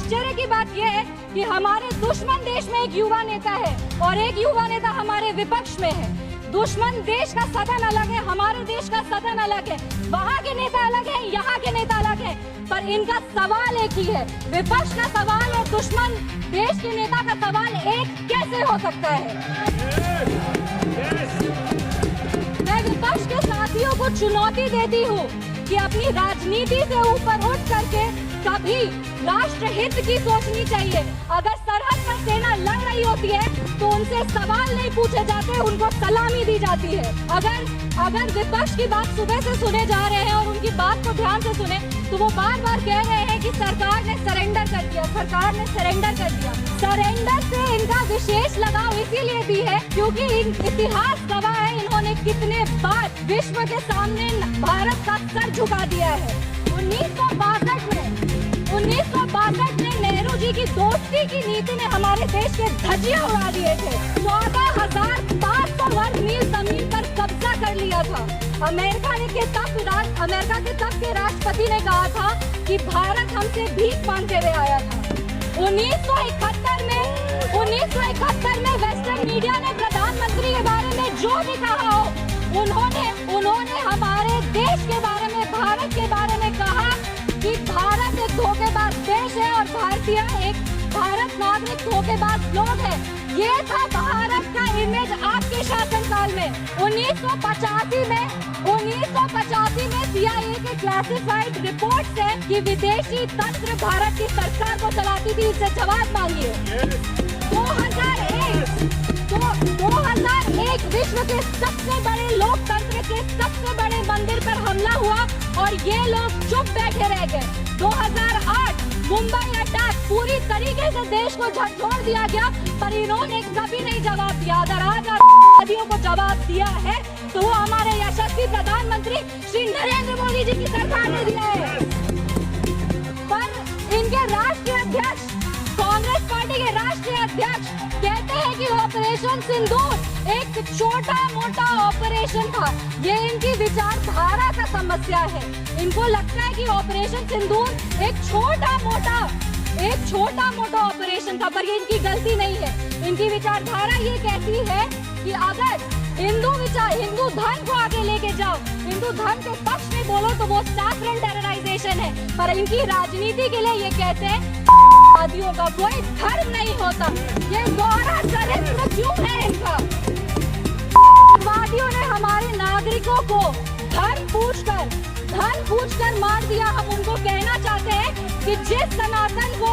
आश्चर्य की बात यह है कि हमारे दुश्मन देश में एक युवा नेता है और एक युवा नेता हमारे विपक्ष में है। दुश्मन देश का सदन अलग है, हमारे देश का सदन अलग है, वहाँ के नेता अलग है, यहाँ के नेता अलग है, पर इनका सवाल एक ही है। विपक्ष का सवाल और दुश्मन देश के नेता का सवाल एक कैसे हो सकता है? मैं विपक्ष के साथियों को चुनौती देती हूँ कि अपनी राजनीति से ऊपर उठ करके कभी राष्ट्र हित की सोचनी चाहिए। अगर सरहद पर सेना लड़ रही होती है तो उनसे सवाल नहीं पूछे जाते, उनको सलामी दी जाती है। अगर विपक्ष की बात सुबह से सुने जा रहे हैं और उनकी बात को ध्यान से सुने तो वो बार बार कह रहे हैं कि सरकार ने सरेंडर कर दिया, सरकार ने सरेंडर कर दिया। सरेंडर से इनका विशेष लगाव इसीलिए भी है क्योंककि इतिहास गवाह है इन्होंने कितने बार विश्व के सामने भारत का सर झुका दिया है। 1962 में नेहरू जी की दोस्ती की नीति ने हमारे देश के धज्जियां उड़ा दिए थे। 14,500 वर्ग मील जमीन पर कब्जा कर लिया था। अमेरिका के तब के राष्ट्रपति ने कहा था कि भारत हमसे भीख मांगते हुए आया था। 1971 में वेस्टर्न मीडिया ने प्रधानमंत्री के बारे में जो भी कहा हो, उन्होंने हमारे देश के बारे में, भारत के बारे में कहा कि भारत एक धोखेबाज देश है और भारत नागरिक धोखेबाज लोग हैं। ये था भारत का इमेज आपके शासनकाल में। 1985 में CIA के क्लासिफाइड रिपोर्ट से कि विदेशी तंत्र भारत की सरकार को चलाती थी, इससे जवाब मांगिए। 2001 विश्व के सबसे बड़े लोकतंत्र के सबसे बड़े मंदिर पर हमला हुआ और ये लोग चुप बैठे रह गए। 2008 मुंबई अटैक पूरी तरीके से देश को झकझोर दिया गया, पर इन्होंने कभी नहीं जवाब दिया। अगर आज आदियों को जवाब दिया है तो वो हमारे यशस्वी प्रधानमंत्री श्री नरेंद्र मोदी जी की सरकार ने दिया है। पर इनके राष्ट्रीय अध्यक्ष, कांग्रेस पार्टी के राष्ट्रीय अध्यक्ष कहते हैं कि ऑपरेशन सिंदूर एक छोटा मोटा ऑपरेशन था। ये इनकी विचारधारा का समस्या है। इनको लगता है कि ऑपरेशन सिंदूर एक छोटा मोटा ऑपरेशन था, पर ये इनकी गलती नहीं है। इनकी विचारधारा ये कहती है कि अगर हिंदू धन को आगे लेके जाओ, हिंदू धन के पक्ष में बोलो तो वो सैफरन टेरराइजेशन है, पर इनकी राजनीति के लिए ये कहते हैं आदियों का कोई धर्म नहीं होता। ये दोहरा चरित्र क्यों है इनका? वादियों ने हमारे नागरिकों को धर्म पूछकर मार दिया। हम उनको कहना चाहते हैं कि जिस सनातन को